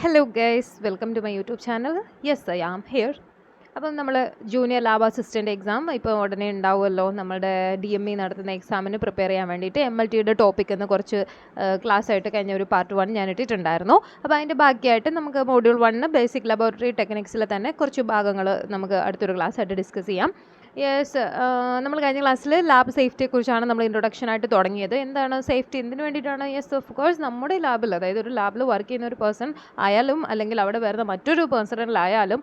Hello guys, welcome to my YouTube channel. Yes, I am here. അപ്പം നമ്മൾ junior lab assistant exam ഇപ്പോൾ ഉടനെ ഉണ്ടാവുമല്ലോ. നമ്മുടെ DME നടത്തുന്ന എക്സാമിന് പ്രിപ്പയർ ചെയ്യാൻ വേണ്ടിയിട്ട് MLTയുടെ ടോപ്പിക് എന്ന് കുറച്ച് ക്ലാസ് ആയിട്ട് കഴിഞ്ഞ ഒരു പാർട്ട് 1 ഞാൻ ഇട്ടിട്ടുണ്ടായിരുന്നു. അപ്പോൾ അതിൻ്റെ ബാക്കിയായിട്ട് നമുക്ക് മോഡ്യൂൾ 1 ബേസിക് ലബോറട്ടറി ടെക്നിക്സിൽ തന്നെ കുറച്ച് ഭാഗങ്ങൾ നമുക്ക് അടുത്തൊരു ക്ലാസ് ആയിട്ട് ഡിസ്കസ് ചെയ്യാം. യെസ്, നമ്മൾ കഴിഞ്ഞ ക്ലാസ്സിൽ ലാബ് സേഫ്റ്റിയെക്കുറിച്ചാണ് നമ്മൾ ഇൻട്രൊഡക്ഷനായിട്ട് തുടങ്ങിയത്. എന്താണ് സേഫ്റ്റി, എന്തിനു വേണ്ടിയിട്ടാണ്? യെസ്, ഓഫ് കോഴ്സ് നമ്മുടെ ലാബിൽ, അതായത് ഒരു ലാബിൽ വർക്ക് ചെയ്യുന്ന ഒരു പേഴ്സൺ ആയാലും അല്ലെങ്കിൽ അവിടെ വരുന്ന മറ്റൊരു പേഴ്സണിലായാലും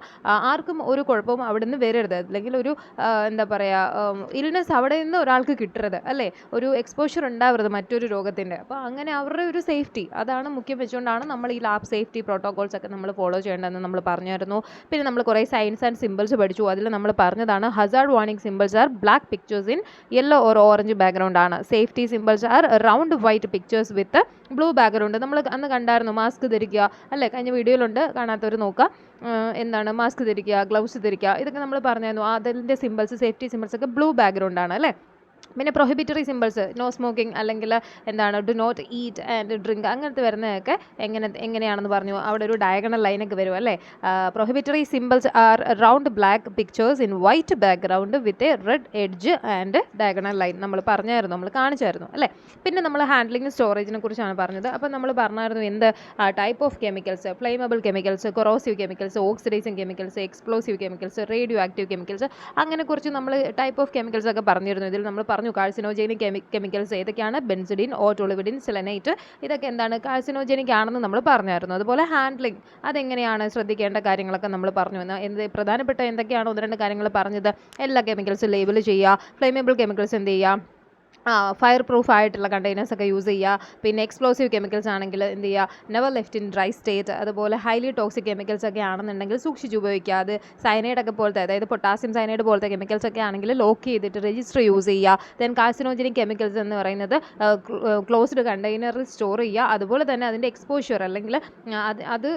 ആർക്കും ഒരു കുഴപ്പവും അവിടെ നിന്ന് വരരുത്. അല്ലെങ്കിൽ ഒരു എന്താ പറയുക, ഇൽനെസ് അവിടെ നിന്ന് ഒരാൾക്ക് കിട്ടരുത്, അല്ലേ? ഒരു എക്സ്പോഷർ ഉണ്ടാവരുത് മറ്റൊരു രോഗത്തിൻ്റെ. അപ്പോൾ അങ്ങനെ അവരുടെ ഒരു സേഫ്റ്റി അതാണ് മുഖ്യം വെച്ചുകൊണ്ടാണ് നമ്മൾ ഈ ലാബ് സേഫ്റ്റി പ്രോട്ടോകോൾസ് ഒക്കെ നമ്മൾ ഫോളോ ചെയ്യേണ്ടതെന്ന് നമ്മൾ പറഞ്ഞായിരുന്നു. പിന്നെ നമ്മൾ കുറേ സൈൻസ് ആൻഡ് സിമ്പിൾസ് പഠിച്ചു. അതിൽ നമ്മൾ പറഞ്ഞതാണ് Hazard warning symbols are black pictures in yellow or orange background ആണ്. Safety symbols are round white pictures with blue background. നമ്മൾ അന്ന് കണ്ടായിരുന്നു മാസ്ക് ധരിക്കുക, അല്ലേ? കഴിഞ്ഞ വീഡിയോയിലുണ്ട്, കാണാത്തവർ നോക്കുക. എന്താണ് മാസ്ക് ധരിക്കുക, ഗ്ലൗസ് ധരിക്കുക, ഇതൊക്കെ നമ്മൾ പറഞ്ഞായിരുന്നു. അതിൻ്റെ സിമ്പിൾസ്, സേഫ്റ്റി സിമ്പിൾസ് ഒക്കെ ബ്ലൂ ബാക്ക്ഗ്രൗണ്ട് ആണ്, അല്ലേ? പിന്നെ പ്രൊഹിബിറ്ററി സിമ്പിൾസ്, നോ സ്മോക്കിംഗ്, അല്ലെങ്കിൽ എന്താണ് do not eat and drink, അങ്ങനത്തെ വരുന്നതൊക്കെ എങ്ങനെയാണെന്ന് പറഞ്ഞു. അവിടെ ഒരു ഡയഗണൽ ലൈനൊക്കെ വരും, അല്ലേ? Prohibitory symbols are round black pictures in white background with a red edge and diagonal line. നമ്മൾ പറഞ്ഞായിരുന്നു, നമ്മൾ കാണിച്ചായിരുന്നു, അല്ലേ? പിന്നെ നമ്മൾ ഹാൻഡ്ലിംഗ് സ്റ്റോറേജിനെ കുറിച്ചാണ് പറഞ്ഞത്. അപ്പോൾ നമ്മൾ പറഞ്ഞായിരുന്നു എന്ത് type of chemicals, flammable chemicals, corrosive chemicals, oxidising chemicals, explosive chemicals, radio active chemicals, അങ്ങനെ കുറച്ച് നമ്മൾ ടൈപ്പ് ഓഫ് കെമിക്കൽസ് ഒക്കെ പറഞ്ഞിരുന്നു. ഇതിൽ നമ്മൾ പറഞ്ഞു കാർസിനോജനിക് കെമിക്കൽസ് ഏതൊക്കെയാണ്? ബെൻസിഡിൻ, ഓട്ടോളിവിഡിൻ, സെലനൈറ്റ്, ഇതൊക്കെ എന്താണ് കാർസിനോജനിക് ആണെന്ന് നമ്മൾ പറഞ്ഞായിരുന്നു. അതുപോലെ ഹാൻഡ്ലിംഗ് അതെങ്ങനെയാണ് ശ്രദ്ധിക്കേണ്ട കാര്യങ്ങളൊക്കെ നമ്മൾ പറഞ്ഞു. എന്ത് പ്രധാനപ്പെട്ട എന്തൊക്കെയാണ് 1-2 കാര്യങ്ങൾ പറഞ്ഞത്? എല്ലാ കെമിക്കൽസും ലേബിൾ ചെയ്യുക, ഫ്ലെയിമബിൾ കെമിക്കൽസ് എന്ത് ചെയ്യുക, ഫയർ പ്രൂഫ് ആയിട്ടുള്ള കണ്ടെയ്നേഴ്സ് ഒക്കെ യൂസ് ചെയ്യുക. പിന്നെ എക്സ്പ്ലോസീവ് കെമിക്കൽസ് ആണെങ്കിൽ എന്ത് ചെയ്യുക, never left in dry state. അതുപോലെ ഹൈലി ടോക്സിക് കെമിക്കൽസ് ഒക്കെ ആണെന്നുണ്ടെങ്കിൽ സൂക്ഷിച്ച് ഉപയോഗിക്കുക. അത് സയനൈഡ് ഒക്കെ പോലത്തെ, അതായത് പൊട്ടാസ്യം സയനൈഡ് പോലത്തെ കെമിക്കൽസ് ഒക്കെ ആണെങ്കിൽ ലോക്ക് ചെയ്തിട്ട് രജിസ്റ്റർ യൂസ് ചെയ്യുക. ദെൻ കാർസിനോജനിക് കെമിക്കൽസ് എന്ന് പറയുന്നത് ക്ലോസ്ഡ് കണ്ടെയ്നറിൽ സ്റ്റോർ ചെയ്യുക. അതുപോലെ തന്നെ അതിൻ്റെ എക്സ്പോഷ്യർ അല്ലെങ്കിൽ അത്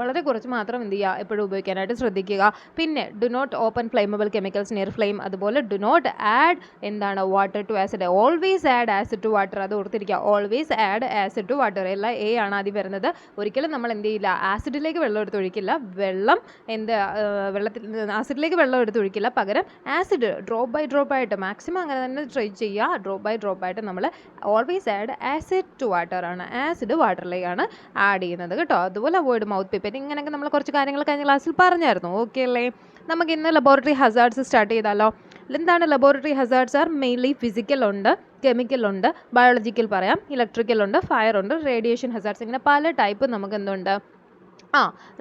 വളരെ കുറച്ച് മാത്രം എന്ത് ചെയ്യുക, എപ്പോഴും ഉപയോഗിക്കാനായിട്ട് ശ്രദ്ധിക്കുക. പിന്നെ do not open flammable chemicals near flame. അതുപോലെ ഡു നോട്ട് ആഡ് എന്താണ് water to acid. Always add acid to water, അത് ഓർത്തിരിക്കുക. Always add acid to water, എല്ലാം എ ആണ് ആദ്യം വരുന്നത്. ഒരിക്കലും നമ്മൾ എന്ത് ചെയ്യില്ല, ആസിഡിലേക്ക് വെള്ളം എടുത്തൊഴിക്കില്ല. ആസിഡിലേക്ക് വെള്ളം എടുത്തൊഴിക്കില്ല. പകരം ആസിഡ് ഡ്രോപ്പ് ബൈ ഡ്രോപ്പ് ആയിട്ട് മാക്സിമം അങ്ങനെ തന്നെ ട്രൈ ചെയ്യുക. ഡ്രോപ്പ് ബൈ ഡ്രോപ്പ് ആയിട്ട് നമ്മൾ always add acid to water ആണ്, ആസിഡ് വാട്ടറിലേക്കാണ് ആഡ് ചെയ്യുന്നത്, കേട്ടോ. അതുപോലെ അവോയ്ഡ് മൗത്ത് പിപ്പറ്റ്. ഇങ്ങനെയൊക്കെ നമ്മൾ കുറച്ച് കാര്യങ്ങൾ കഴിഞ്ഞ ക്ലാസ്സിൽ പറഞ്ഞായിരുന്നു. ഓക്കെ അല്ലേ? നമുക്ക് ഇന്ന് ലബോറട്ടറി ഹസാർഡ്സ് സ്റ്റാർട്ട് ചെയ്താലോ? എന്താണ് laboratory hazards? R mainly physical ഉണ്ട്, കെമിക്കൽ ഉണ്ട്, ബയോളജിക്കൽ പറയാം, ഇലക്ട്രിക്കൽ ഉണ്ട്, ഫയർ ഉണ്ട്, റേഡിയേഷൻ ഹസാർഡ്സ്, ഇങ്ങനെ പല ടൈപ്പ് നമുക്ക് എന്തുണ്ട്,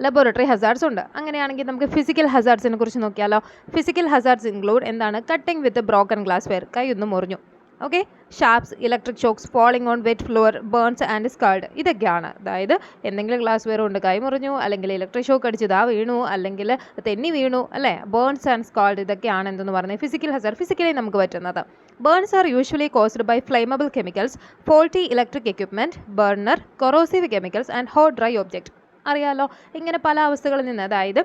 ലബോറട്ടറി ഹസാർഡ്സ് ഉണ്ട്. അങ്ങനെയാണെങ്കിൽ നമുക്ക് ഫിസിക്കൽ ഹസാർഡ്സിനെ കുറിച്ച് നോക്കിയാലോ? ഫിസിക്കൽ ഹസാർഡ്സ് ഇൻക്ലൂഡ് എന്താണ്? Cutting with broken glassware, കൈ ഒന്ന് മുറിഞ്ഞു, okay. Sharps, electric shocks, falling on wet floor, burns and scald, ഇതൊക്കെയാണ്. അതായത് എന്തെങ്കിലും ഗ്ലാസ് വെയർ കൊണ്ട് കൈ മുറിഞ്ഞു, അല്ലെങ്കിൽ ഇലക്ട്രിക് ഷോക്ക് അടിച്ച് വീണു, അല്ലെങ്കിൽ തെന്നി വീണു, അല്ലേ? ബേൺസ് ആൻഡ് സ്കാൾഡ്, ഇതൊക്കെയാണ് എന്തെന്ന് പറയുന്നത് ഫിസിക്കൽ ഹസാർഡ്, ഫിസിക്കലി നമുക്ക് പറ്റുന്നത്. Burns are usually caused by flammable chemicals, faulty electric equipment, burner, corrosive chemicals and hot dry object. അറിയാലോ, ഇങ്ങനെ പല അവസ്ഥകളിൽ നിന്ന്, അതായത്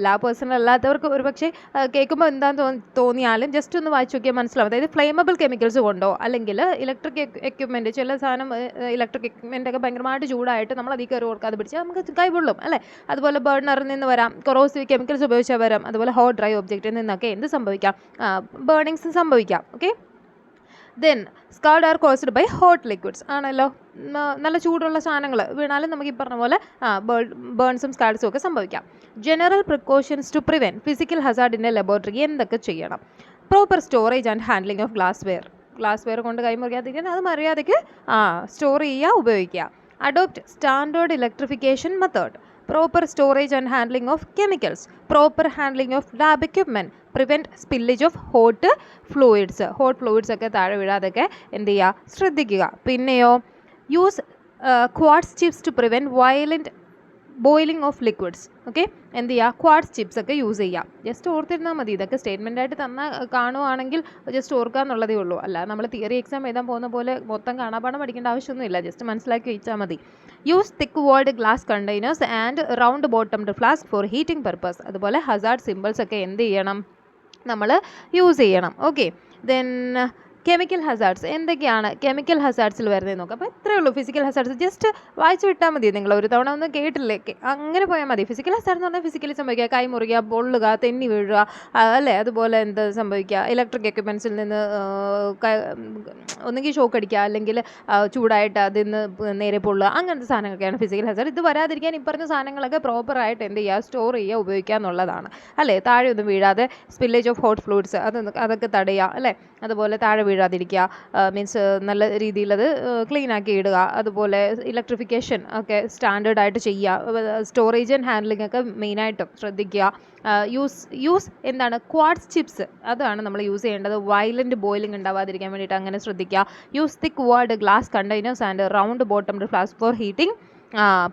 ലാബ് പേഴ്സൺ അല്ലാത്തവർക്ക് ഒരുപക്ഷെ കേൾക്കുമ്പോൾ എന്താണെന്ന് തോന്നിയാലും ജസ്റ്റ് ഒന്ന് വായിച്ചു നോക്കിയാൽ മനസ്സിലാവും. അതായത് ഫ്ലെയിമബിൾ കെമിക്കൽസ് കൊണ്ടോ അല്ലെങ്കിൽ ഇലക്ട്രിക് എക്യുപ്മെൻറ്റ്, ചില സാധനം ഇലക്ട്രിക് എക്യുപ്മെൻ്റ് ഒക്കെ ഭയങ്കരമായിട്ട് ചൂടായിട്ട് നമ്മൾ അതിൽ കയറി കൊടുക്കാതെ പിടിച്ചാൽ നമുക്ക് കൈപൊള്ളും, അല്ലേ? അതുപോലെ ബേർണറിൽ നിന്ന് വരാം, കൊറോസീവ് കെമിക്കൽസ് ഉപയോഗിച്ചാൽ വരാം. അതുപോലെ ഹോട്ട് ഡ്രൈ ഒബ്ജക്റ്റിൽ നിന്നൊക്കെ എന്ത് സംഭവിക്കാം? ബേണിങ്സ് സംഭവിക്കാം, okay. Then scald are caused by hot liquids ആണല്ലോ. നല്ല ചൂടുള്ള സാധനങ്ങൾ വീണാലും നമുക്ക് ഈ പറഞ്ഞ പോലെ ബേൺസും സ്കാൾഡ്സും ഒക്കെ സംഭവിക്കാം. General precautions to prevent physical hazard laboratory എന്തൊക്കെ ചെയ്യണം? Proper storage and handling of glassware കൊണ്ട് കൈ മുറിയാതിരിക്കാൻ അത് മര്യാദയ്ക്ക് സ്റ്റോർ ചെയ്യുക, ഉപയോഗിക്കുക. Adopt standard electrification method, proper storage and handling of chemicals, proper handling of lab equipment, prevent spillage of hot fluids ഒക്കെ താഴെ വീഴാതൊക്കെ എന്ത് ചെയ്യുക, ശ്രദ്ധിക്കുക. പിന്നെയോ use quartz chips to prevent violent boiling of liquids, okay. എന്ത് ചെയ്യുക, ക്വാർട്സ് ചിപ്സ് ഒക്കെ use ചെയ്യാം. ജസ്റ്റ് ഓർത്തിരുന്നാൽ മതി. ഇതൊക്കെ സ്റ്റേറ്റ്മെൻ്റ് ആയിട്ട് കാണുവാണെങ്കിൽ ജസ്റ്റ് ഓർക്കുക എന്നുള്ളതേ ഉള്ളൂ. അല്ല നമ്മൾ തിയറി എക്സാം എഴുതാൻ പോകുന്ന പോലെ മൊത്തം കാണാപ്പാഠം പഠിക്കേണ്ട ആവശ്യമൊന്നുമില്ല. ജസ്റ്റ് മനസ്സിലാക്കി വെച്ചാൽ മതി. Use thick walled glass containers and round bottomed flask four heating purpose. അതുപോലെ ഹസാർഡ് സിമ്പിൾസ് ഒക്കെ എന്ത് ചെയ്യണം, നമ്മൾ യൂസ് ചെയ്യണം, ഓക്കെ. ദെൻ കെമിക്കൽ ഹസാർഡ്സ് എന്തൊക്കെയാണ് കെമിക്കൽ ഹസാർഡ്സിൽ വരുന്നത് നോക്കാം. അപ്പോൾ ഇത്രയേ ഉള്ളൂ ഫിസിക്കൽ ഹസാർഡ്സ്. ജസ്റ്റ് വായിച്ചു വിട്ടാൽ മതി. നിങ്ങൾ ഒരു തവണ ഒന്നും കേട്ടില്ലേ, അങ്ങനെ പോയാൽ മതി. ഫിസിക്കൽ ഹസാർഡ് എന്ന് പറഞ്ഞാൽ ഫിസിക്കലി സംഭവിക്കുക, കൈ മുറിയുക, പൊള്ളുക, തെന്നി വീഴുക, അല്ലേ, അതുപോലെ എന്ത് സംഭവിക്കുക, ഇലക്ട്രിക് എക്യുപ്മെൻസിൽ നിന്ന് ഒന്നുകിൽ ഷോക്ക് അടിക്കുക, അല്ലെങ്കിൽ ചൂടായിട്ട് അതിൽ നിന്ന് നേരെ പൊള്ളുക, അങ്ങനത്തെ സാധനങ്ങളൊക്കെയാണ് ഫിസിക്കൽ ഹസാർഡ്. ഇത് വരാതിരിക്കാൻ ഈ പറഞ്ഞ സാധനങ്ങളൊക്കെ പ്രോപ്പറായിട്ട് എന്ത് ചെയ്യുക, സ്റ്റോർ ചെയ്യുക, ഉപയോഗിക്കുക എന്നുള്ളതാണ്, അല്ലേ. താഴെ ഒന്നും വീഴാതെ സ്പില്ലേജ് ഓഫ് ഹോട്ട് ഫ്ലൂയിഡ്സ് അതൊക്കെ തടയുക, അല്ലേ. അതുപോലെ താഴെ വീഴാതിരിക്കുക, മീൻസ് നല്ല രീതിയിൽ അത് ക്ലീൻ ആക്കി ഇടുക. അതുപോലെ ഇലക്ട്രിഫിക്കേഷൻ ഒക്കെ സ്റ്റാൻഡേർഡ് ആയിട്ട് ചെയ്യുക. സ്റ്റോറേജ് ആൻഡ് ഹാൻഡ്ലിംഗ് ഒക്കെ മെയിനായിട്ടും ശ്രദ്ധിക്കുക. യൂസ് എന്താണ്, ക്വാർട്സ് ചിപ്സ് അതാണ് നമ്മൾ യൂസ് ചെയ്യേണ്ടത്. വയലൻറ്റ് ബോയിലിംഗ് ഉണ്ടാവാതിരിക്കാൻ വേണ്ടിയിട്ട് അങ്ങനെ ശ്രദ്ധിക്കുക. Use thick walled glass containers and round bottomed flask four heating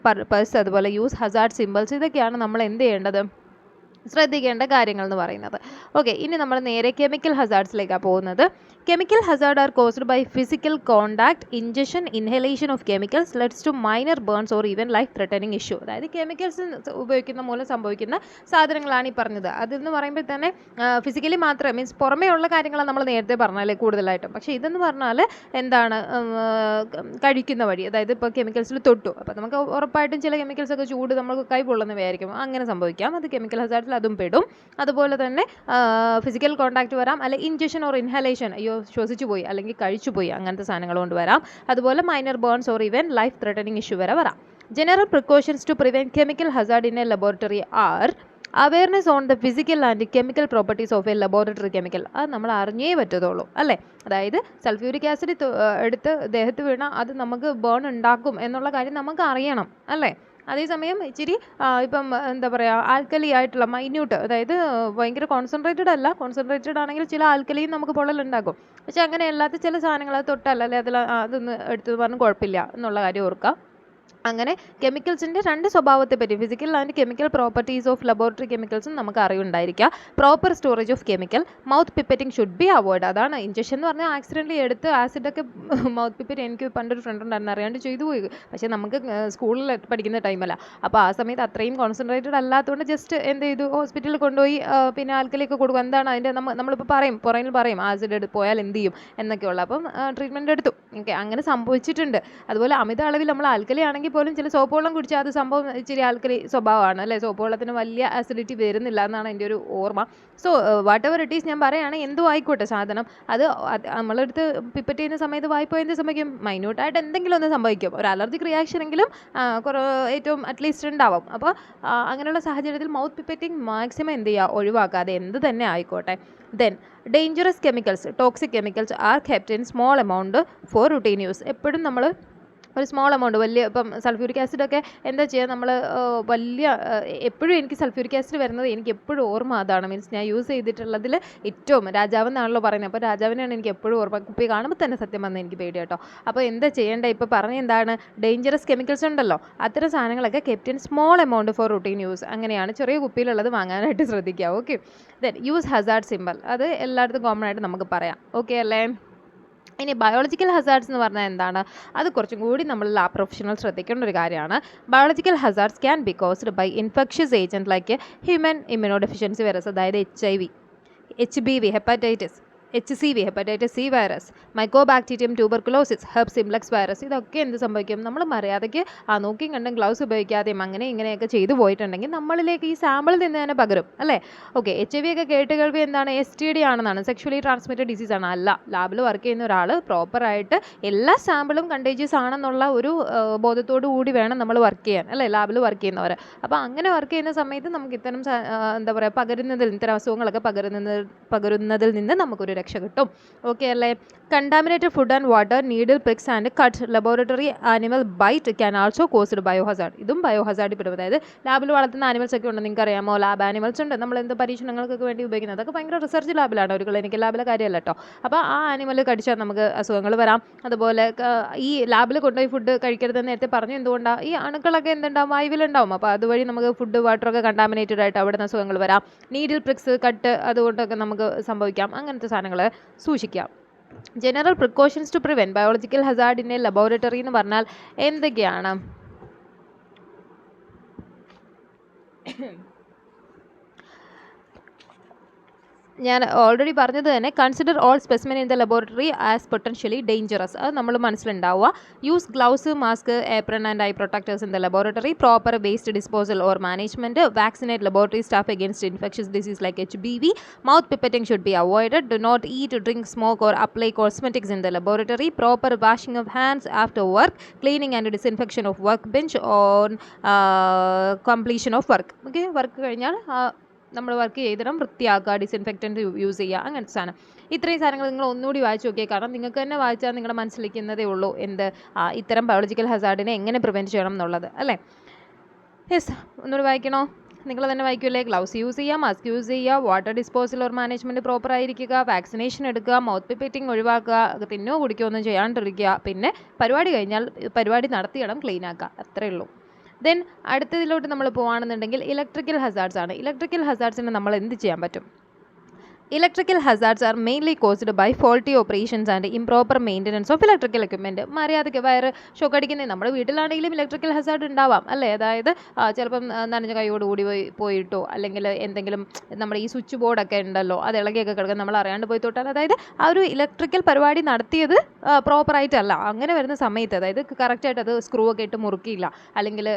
purpose. അതുപോലെ യൂസ് ഹസാർഡ് സിമ്പിൾസ്. ഇതൊക്കെയാണ് നമ്മൾ എന്ത് ചെയ്യേണ്ടത്, ശ്രദ്ധിക്കേണ്ട കാര്യങ്ങൾ എന്ന് പറയുന്നത്. ഓക്കെ, ഇനി നമ്മൾ നേരെ കെമിക്കൽ ഹസാർഡ്സിലേക്കാണ് പോകുന്നത്. Chemical hazard are caused by physical contact, injection, inhalation of chemicals lets to minor burns or even life threatening issue. അതായത് കെമിക്കൽസ് ഉപയോഗിക്കുന്ന മൂലം സംഭവിക്കുന്ന സാധനങ്ങളാണ് ഈ പറഞ്ഞത്. അതെന്ന് പറയുമ്പോൾ തന്നെ ഫിസിക്കലി മാത്രമേ, മീൻസ് പുറമേ ഉള്ള കാര്യങ്ങളാണ് നമ്മൾ നേരത്തെ പറഞ്ഞാലേ കൂടുതലായിട്ടും. പക്ഷേ ഇതെന്ന് പറഞ്ഞാൽ എന്താണ്, കഴിക്കുന്ന വഴി, അതായത് ഇപ്പോൾ കെമിക്കൽസിൽ തൊട്ടു, അപ്പോൾ നമുക്ക് ഉറപ്പായിട്ടും ചില കെമിക്കൽസൊക്കെ ചൂട് നമുക്ക് കൈ പൊള്ളുന്നവയായിരിക്കും, അങ്ങനെ സംഭവിക്കാം. അത് കെമിക്കൽ ഹസാർഡിൽ അതും പെടും. അതുപോലെ തന്നെ ഫിസിക്കൽ കോണ്ടാക്ട് വരാം, അല്ലെങ്കിൽ ഇഞ്ചക്ഷൻ ഓർ ഇൻഹലേഷൻ, അയ്യോ ശ്വസിച്ചു പോയി അല്ലെങ്കിൽ കഴിച്ചു പോയി, അങ്ങനത്തെ സാധനങ്ങൾ കൊണ്ട് വരാം. അതുപോലെ minor burns or even life threatening issue വരെ വരാം. General precautions to prevent chemical hazard in a laboratory are awareness on the physical and chemical properties of a laboratory chemical. അത് നമ്മൾ അറിഞ്ഞേ പറ്റത്തുള്ളൂ, അല്ലേ. അതായത് സൾഫ്യൂരിക് ആസിഡ് എടുത്ത് ദേഹത്ത് വീണാൽ അത് നമുക്ക് ബേൺ ഉണ്ടാക്കും എന്നുള്ള കാര്യം നമുക്ക് അറിയണം, അല്ലേ. അതേസമയം ഇച്ചിരി ഇപ്പം എന്താ പറയുക, ആൽക്കലി ആയിട്ടുള്ള മൈന്യൂട്ട്, അതായത് ഭയങ്കര കോൺസെൻട്രേറ്റഡ് ആണെങ്കിൽ ചില ആൽക്കലിയും നമുക്ക് പൊള്ളലുണ്ടാക്കും. പക്ഷെ അങ്ങനെ അല്ലാത്ത ചില സാധനങ്ങൾ അത് തൊട്ടല്ല, അല്ലെ അതിൽ അതൊന്ന് എടുത്തു പറഞ്ഞ് കുഴപ്പമില്ല എന്നുള്ള കാര്യം ഓർക്കുക. അങ്ങനെ കെമിക്കൽസിൻ്റെ രണ്ട് സ്വഭാവത്തെ പറ്റി, physical and chemical properties of laboratory കെമിക്കൽസും നമുക്ക് അറിവുണ്ടായിരിക്കുക. Proper storage of chemical, mouth pipetting should be avoid. അതാണ് ഇഞ്ചക്ഷൻ എന്ന് പറഞ്ഞാൽ ആക്സിഡൻ്റലി എടുത്ത് ആസിഡൊക്കെ മൗത്ത് പിപ്പറ്റ്, എനിക്ക് പണ്ടൊരു ഫ്രണ്ട് ഉണ്ടായിരുന്നു, അറിയാണ്ട് ചെയ്തു പോയി. പക്ഷേ നമുക്ക് സ്കൂളിൽ പഠിക്കുന്ന ടൈമല്ല, അപ്പോൾ ആ സമയത്ത് അത്രയും കോൺസെൻട്രേറ്റഡ് അല്ലാത്തതുകൊണ്ട് ജസ്റ്റ് എന്ത് ചെയ്തു, ഹോസ്പിറ്റലിൽ കൊണ്ടുപോയി പിന്നെ ആൽക്കലിയൊക്കെ കൊടുക്കും. എന്താണ് അതിൻ്റെ നമ്മളിപ്പോൾ പുറകിൽ പറയും ആസിഡ് പോയാൽ എന്ത് ചെയ്യും എന്നൊക്കെയുള്ള, അപ്പം ട്രീറ്റ്മെൻറ്റ് എടുത്തു. ഓക്കെ, അങ്ങനെ സംഭവിച്ചിട്ടുണ്ട്. അതുപോലെ അമിത അളവിൽ നമ്മൾ ആൽക്കലി ആണെങ്കിൽ പോലും ചില സോപ്പ് വെള്ളം കുടിച്ചാൽ അത് സംഭവം ഇച്ചിരി ആൽക്കലി സ്വഭാവമാണ്, അല്ലേ. സോപ്പ് വെള്ളത്തിന് വലിയ ആസിഡിറ്റി വരുന്നില്ല എന്നാണ് എൻ്റെ ഒരു ഓർമ്മ. So what ever it is, ഞാൻ പറയുകയാണ്, എന്തോ ആയിക്കോട്ടെ സാധനം, അത് നമ്മളെടുത്ത് പിപ്പറ്റ് ചെയ്യുന്ന സമയത്ത് വായ്പോയി എന്ത് സംഭവിക്കും, മൈന്യൂട്ടായിട്ട് എന്തെങ്കിലും ഒന്ന് സംഭവിക്കും, ഒരു അലർജിക് റിയാക്ഷൻ എങ്കിലും ഏറ്റവും അറ്റ്ലീസ്റ്റ് ഉണ്ടാവും. അപ്പോൾ അങ്ങനെയുള്ള സാഹചര്യത്തിൽ മൗത്ത് പിപ്പറ്റിംഗ് മാക്സിമം എന്ത് ചെയ്യുക, ഒഴിവാക്കാതെ എന്ത് തന്നെ ആയിക്കോട്ടെ. Then dangerous chemicals, toxic chemicals are kept in small amount for routine use. എപ്പോഴും നമ്മൾ ഒരു സ്മോൾ എമൗണ്ട്, വലിയ ഇപ്പം സൾഫ്യൂരിക് ആസിഡൊക്കെ എന്താ ചെയ്യുക, നമ്മൾ വലിയ എപ്പോഴും എനിക്ക് സൾഫ്യൂരിക് ആസിഡ് വരുന്നത് എനിക്ക് എപ്പോഴും ഓർമ്മ അതാണ്, മീൻസ് ഞാൻ യൂസ് ചെയ്തിട്ടുള്ളതിൽ ഏറ്റവും രാജാവെന്നാണല്ലോ പറയുന്നത്, അപ്പോൾ രാജാവിനാണ് എനിക്ക് എപ്പോഴും ഓർമ്മ. കുപ്പി കാണുമ്പോൾ തന്നെ സത്യം വന്ന് എനിക്ക് പേടി കേട്ടോ. അപ്പോൾ എന്താ ചെയ്യേണ്ടത്, ഇപ്പോൾ പറഞ്ഞ എന്താണ്, ഡേഞ്ചറസ് കെമിക്കൽസ് ഉണ്ടല്ലോ, അത്തരം സാധനങ്ങളൊക്കെ kept in small amount for routine use. അങ്ങനെയാണ് ചെറിയ കുപ്പിയിലുള്ളത് വാങ്ങാനായിട്ട് ശ്രദ്ധിക്കുക. Okay, then use hazard symbol, അത് എല്ലായിടത്തും കോമൺ ആയിട്ട് നമുക്ക് പറയാം. ഓക്കെ അല്ലേ. ഇനി ബയോളജിക്കൽ ഹസാർഡ്സ് എന്ന് പറഞ്ഞാൽ എന്താണ്, അത് കുറച്ചും കൂടി നമ്മൾ ലാബ് പ്രൊഫഷണൽ ശ്രദ്ധിക്കേണ്ട ഒരു കാര്യമാണ്. Biological hazards can be caused by infectious agent like human immunodeficiency virus, അതായത് HIV, HBV, hepatitis, HCV, hepatitis C virus, mycobacterium tuberculosis, herpes simplex virus. ഇതൊക്കെ എന്ത് സംഭവിക്കും, നമ്മൾ മര്യാദയ്ക്ക് നോക്കിയും കണ്ടും ഗ്ലൗസ് ഉപയോഗിക്കാതെയും അങ്ങനെ ഇങ്ങനെയൊക്കെ ചെയ്തു പോയിട്ടുണ്ടെങ്കിൽ നമ്മളിലേക്ക് ഈ സാമ്പിളിൽ നിന്ന് തന്നെ പകരും, അല്ലേ. ഓക്കെ, HIV ഒക്കെ കേട്ടുകേൾവി എന്താണ്, STD ആണെന്നാണ്, സെക്ഷുവലി ട്രാൻസ്മിറ്റഡ് ഡിസീസ് ആണ്. അല്ല, ലാബിൽ വർക്ക് ചെയ്യുന്ന ഒരാൾ പ്രോപ്പറായിട്ട് എല്ലാ സാമ്പിളും കണ്ടേജിയസ് ആണെന്നുള്ള ഒരു ബോധത്തോടു കൂടി വേണം നമ്മൾ വർക്ക് ചെയ്യാൻ, അല്ലേ, ലാബിൽ വർക്ക് ചെയ്യുന്നവർ. അപ്പോൾ അങ്ങനെ വർക്ക് ചെയ്യുന്ന സമയത്ത് നമുക്ക് ഇത്തരം എന്താ പറയുക, ഇത്തരം അസുഖങ്ങളൊക്കെ പകരുന്നതിൽ നിന്ന് നമുക്കൊരു രക്ഷ കിട്ടും. ഓക്കെ അല്ലേ. Contaminated food and water, needle prix and cut, laboratory animal byte can also caused ബയോഹസാർഡ്. ഇതും ബയോഹസാർഡിൽ പെടും. അതായത് ലാബിൽ വളർത്തുന്ന ആനിമൽസ് ഒക്കെ ഉണ്ട്, നിങ്ങൾക്ക് അറിയാമോ, ലാബ് ആനിമൽസ് ഉണ്ട്, നമ്മൾ എന്ത് പരീക്ഷണങ്ങൾക്കൊക്കെ വേണ്ടി ഉപയോഗിക്കുന്നത്, അതൊക്കെ ഭയങ്കര റിസർച്ച് ലാബിലാണ്, ഒരു ക്ലിനിക്കൽ ലാബിലെ കാര്യമല്ല കേട്ടോ. അപ്പോൾ ആ ആനിമൽ കടിച്ചാൽ നമുക്ക് അസുഖങ്ങൾ വരാം. അതുപോലെ ഈ ലാബിൽ കൊണ്ടുപോയി ഫുഡ് കഴിക്കരുതെന്ന് നേരത്തെ പറഞ്ഞു, എന്തുകൊണ്ടാണ്, ഈ അണുക്കളൊക്കെ എന്തുണ്ടാവും, വായുവിലുണ്ടാവും. അപ്പോൾ അതുവഴി നമുക്ക് ഫുഡ് വാട്ടറൊക്കെ കണ്ടാമിനേറ്റഡ് ആയിട്ട് അവിടെ നിന്ന് അസുഖങ്ങൾ വരാം. നീഡിൽ പ്രിക്സ്, കട്ട്, അതുകൊണ്ടൊക്കെ നമുക്ക് സംഭവിക്കാം. അങ്ങനത്തെ സാധനങ്ങൾ സൂക്ഷിക്കാം. General precautions to prevent biological hazard in a laboratory എന്ന് പറഞ്ഞാൽ എന്തൊക്കെയാണ്, ഞാൻ ഓൾറെഡി പറഞ്ഞത് തന്നെ consider all specimen in the laboratory as potentially dangerous. അത് നമ്മൾ മനസ്സിലുണ്ടാവുക. Use gloves, mask, apron and eye protectors in the laboratory. Proper waste disposal or management. Vaccinate laboratory staff against infectious disease like HBV. Mouth pipetting should be avoided. Do not eat, drink, smoke or apply cosmetics in the laboratory. Proper washing of hands after work. Cleaning and disinfection of workbench on completion of work. Okay, work കഴിഞ്ഞാൽ നമ്മൾ work ചെയ്തിടം വൃത്തിയാക്കുക, disinfectant use ചെയ്യുക, അങ്ങനത്തെ സാധനം. ഇത്രയും സാധനങ്ങൾ നിങ്ങൾ ഒന്നുകൂടി വായിച്ച് നോക്കിയാൽ കാരണം നിങ്ങൾക്ക് തന്നെ വായിച്ചാൽ നിങ്ങളുടെ മനസ്സിലിരിക്കുന്നതേ ഉള്ളൂ ഇത്തരം ബയോളജിക്കൽ ഹസാർഡിനെ എങ്ങനെ പ്രിവെൻറ്റ് ചെയ്യണം എന്നുള്ളത്, അല്ലേ? യെസ്, ഒന്നുകൂടി വായിക്കണോ? നിങ്ങൾ തന്നെ വായിക്കുമല്ലേ? ഗ്ലൗസ് യൂസ് ചെയ്യുക, മാസ്ക് യൂസ് ചെയ്യുക, water disposal or management proper ആയിരിക്കുക, വാക്സിനേഷൻ എടുക്കുക, മൗത്ത് പിപ്പറ്റിംഗ് ഒഴിവാക്കുക, തിന്നോ കുടിക്കുകയോ ഒന്നും ചെയ്യാണ്ടിരിക്കുക, പിന്നെ പരിപാടി കഴിഞ്ഞാൽ പരിപാടി നടത്തിയിടം ക്ലീൻ ആക്കുക. അത്രയേ ഉള്ളൂ. ദെൻ അടുത്തതിലോട്ട് നമ്മൾ പോകുകയാണെന്നുണ്ടെങ്കിൽ ഇലക്ട്രിക്കൽ ഹസാർഡ്സ് ആണ്. ഇലക്ട്രിക്കൽ ഹസാർഡ്സിന് നമ്മൾ എന്ത് ചെയ്യാൻ പറ്റും? Electrical hazards are mainly caused by faulty operations and improper maintenance of electrical equipment. മര്യാദയ്ക്ക് വയറ് ഷോക്ക് അടിക്കുന്നത് നമ്മുടെ വീട്ടിലാണെങ്കിലും ഇലക്ട്രിക്കൽ ഹസാർഡ് ഉണ്ടാവാം, അല്ലേ? അതായത് ചിലപ്പം നനഞ്ഞ കൈയോട് കൂടി പോയിട്ടോ അല്ലെങ്കിൽ എന്തെങ്കിലും നമ്മുടെ ഈ സ്വിച്ച് ബോർഡൊക്കെ ഉണ്ടല്ലോ അത് ഇളകിയൊക്കെ കിടക്കാൻ നമ്മൾ അറിയാണ്ട് പോയി തൊട്ടാൽ, അതായത് ആ ഒരു ഇലക്ട്രിക്കൽ പരിപാടി നടത്തിയത് പ്രോപ്പറായിട്ടല്ല. അങ്ങനെ വരുന്ന സമയത്ത് അതായത് കറക്റ്റായിട്ട് അത് സ്ക്രൂ ഒക്കെ ഇട്ട് മുറുക്കിയില്ല, അല്ലെങ്കിൽ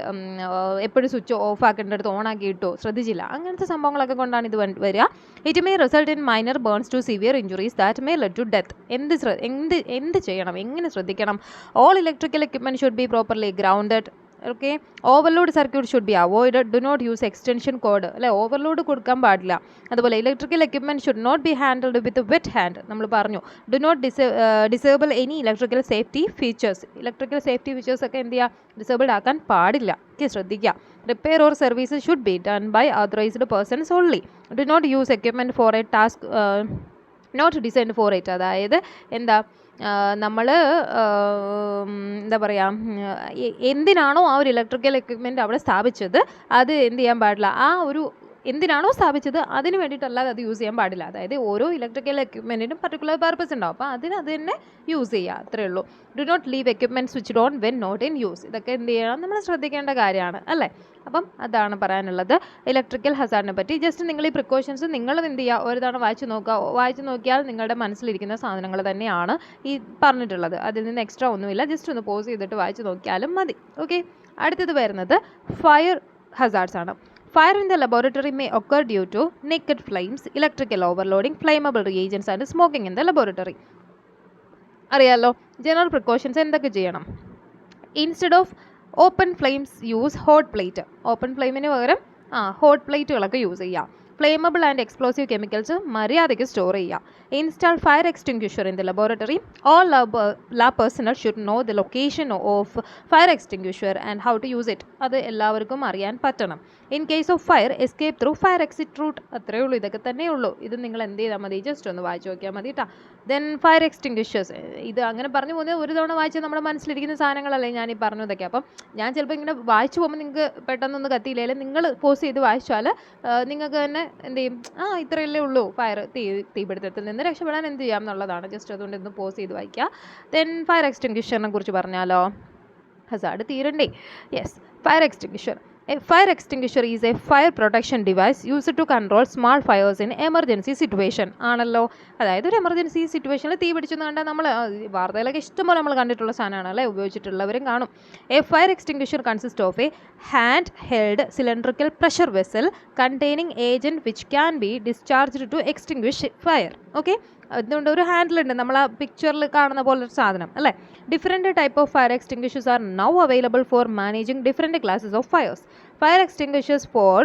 എപ്പോഴും സ്വിച്ച് ഓഫ് ആക്കേണ്ടടുത്ത് ഓൺ ആക്കി ഇട്ടോ ശ്രദ്ധിച്ചില്ല, അങ്ങനത്തെ സംഭവങ്ങളൊക്കെ കൊണ്ടാണ് ഇത് വരിക. It may result in minor burns to severe injuries that may lead to death. എന്ത് ചെയ്യണം, എങ്ങനെ ശ്രദ്ധിക്കണം? All electrical equipment should be properly grounded. Okay, overload circuit should be avoided. Do not use extension cord, അല്ലെ? Overload കൊടുക്കാൻ പാടില്ല. അതുപോലെ electrical equipment should not be handled with wet hand. നമ്മൾ പറഞ്ഞു. Do not disable any electrical safety features. Electrical safety features ഒക്കെ എന്ത് ചെയ്യുക? Disabled ആക്കാൻ പാടില്ല. ഓക്കെ, ശ്രദ്ധിക്കുക. Repair or services should be done by authorised persons only. Do not use equipment for a task not designed for it. അതായത് എന്താ, നമ്മൾ എന്താ പറയുക, എന്തിനാണോ ആ ഒരു ഇലക്ട്രിക്കൽ എക്യുപ്മെൻറ്റ് അവിടെ സ്ഥാപിച്ചത് അത് എന്ത് ചെയ്യാൻ പാടില്ല, ആ ഒരു എന്തിനാണോ സ്ഥാപിച്ചത് അതിന് വേണ്ടിയിട്ടല്ലാതെ അത് യൂസ് ചെയ്യാൻ പാടില്ല. അതായത് ഓരോ ഇലക്ട്രിക്കൽ എക്യുപ്മെൻറ്റിനും പർട്ടിക്കുലർ പർപ്പസ് ഉണ്ടാവും, അപ്പോൾ അത് തന്നെ യൂസ് ചെയ്യുക, അത്രയേ ഉള്ളൂ. Do not leave equipment switched on when not in use. ഇതൊക്കെ എന്ത് ചെയ്യണം, നമ്മൾ ശ്രദ്ധിക്കേണ്ട കാര്യമാണ്, അല്ലേ? അപ്പം അതാണ് പറയാനുള്ളത് ഇലക്ട്രിക്കൽ ഹസാർഡിനെ പറ്റി. ജസ്റ്റ് നിങ്ങൾ ഈ പ്രിക്കോഷൻസ് നിങ്ങൾ എന്ത് ചെയ്യുക, ഒരു തവണ വായിച്ച് നോക്കിയാൽ നിങ്ങളുടെ മനസ്സിലിരിക്കുന്ന സാധനങ്ങൾ തന്നെയാണ് ഈ പറഞ്ഞിട്ടുള്ളത്. അതിൽ നിന്ന് എക്സ്ട്രാ ഒന്നുമില്ല. ജസ്റ്റ് ഒന്ന് പോസ് ചെയ്തിട്ട് വായിച്ച് നോക്കിയാലും മതി. ഓക്കെ, അടുത്തത് വരുന്നത് ഫയർ ഹസാർഡ്സ് ആണ്. Fire in the laboratory may occur due to naked flames, electrical overloading, flammable reagents and smoking in the laboratory. അറിയാലോ, ജനറൽ പ്രിക്കോഷൻസ് എന്തൊക്കെ ചെയ്യണം? Instead of open flames use hot plate. Open ഫ്ലെയിമിന് പകരം hot പ്ലേറ്റുകളൊക്കെ use ചെയ്യാം. Flammable and explosive chemicals മര്യാദയ്ക്ക് store ചെയ്യുക. Install fire extinguisher in the laboratory. All lab personnel should know the location of fire extinguisher and how to use it. അത് എല്ലാവർക്കും അറിയാൻ പറ്റണം. In case of fire, escape through fire exit route. അത്രയേ ഉള്ളൂ, ഇതൊക്കെ തന്നെ ഉള്ളൂ. ഇത് നിങ്ങൾ എന്ത് ചെയ്താൽ മതി, ജസ്റ്റ് ഒന്ന് വായിച്ച് നോക്കിയാൽ മതി കേട്ടോ. ദെൻ ഫയർ എക്സ്റ്റിങ്ക്വിഷേഴ്സ്, ഇത് അങ്ങനെ പറഞ്ഞു പോകുന്നത് ഒരു തവണ വായിച്ചാൽ നമ്മുടെ മനസ്സിലിരിക്കുന്ന സാധനങ്ങളല്ലേ ഞാൻ ഈ പറഞ്ഞതൊക്കെ. അപ്പം ഞാൻ ചിലപ്പോൾ ഇങ്ങനെ വായിച്ചു പോകുമ്പോൾ നിങ്ങൾക്ക് പെട്ടെന്നൊന്ന് കത്തിയില്ലെങ്കിൽ നിങ്ങൾ പോസ് ചെയ്ത് വായിച്ചാൽ നിങ്ങൾക്ക് തന്നെ എന്ത് ചെയ്യും, ഇത്രയല്ലേ ഉള്ളൂ, ഫയർ തീപിടുത്തത്തിൽ നിന്ന് രക്ഷപ്പെടാൻ എന്ത് ചെയ്യാം എന്നുള്ളതാണ്. ജസ്റ്റ് അതുകൊണ്ട് ഒന്ന് പോസ് ചെയ്ത് വായിക്കുക. ദെൻ ഫയർ എക്സ്റ്റിങ്ക്വിഷറിനെ കുറിച്ച് പറഞ്ഞാലോ, ഹസാർഡ് തീരണ്ടേ. Yes, fire extinguisher. A fire extinguisher is a fire protection device used to control small fires in emergency situation. ആണല്ലോ, അതായത് ഒരു എമർജൻസി സിറ്റുവേഷനിൽ തീ പിടിച്ചെന്ന് കണ്ടാൽ നമ്മൾ വാർത്തയിലൊക്കെ ഇഷ്ടംപോലെ നമ്മൾ കണ്ടിട്ടുള്ള സാധനമാണ്, അല്ലേ? ഉപയോഗിച്ചിട്ടുള്ളവരും കാണും. A fire extinguisher consist of a hand held cylindrical pressure vessel containing agent which can be discharged to extinguish fire. Okay, അതുകൊണ്ട് ഒരു ഹാൻഡിലുണ്ട്, നമ്മൾ ആ പിക്ചറിൽ കാണുന്ന പോലൊരു സാധനം, അല്ലേ? Different type of fire extinguishers are now available for managing different classes of fires. Fire extinguishers for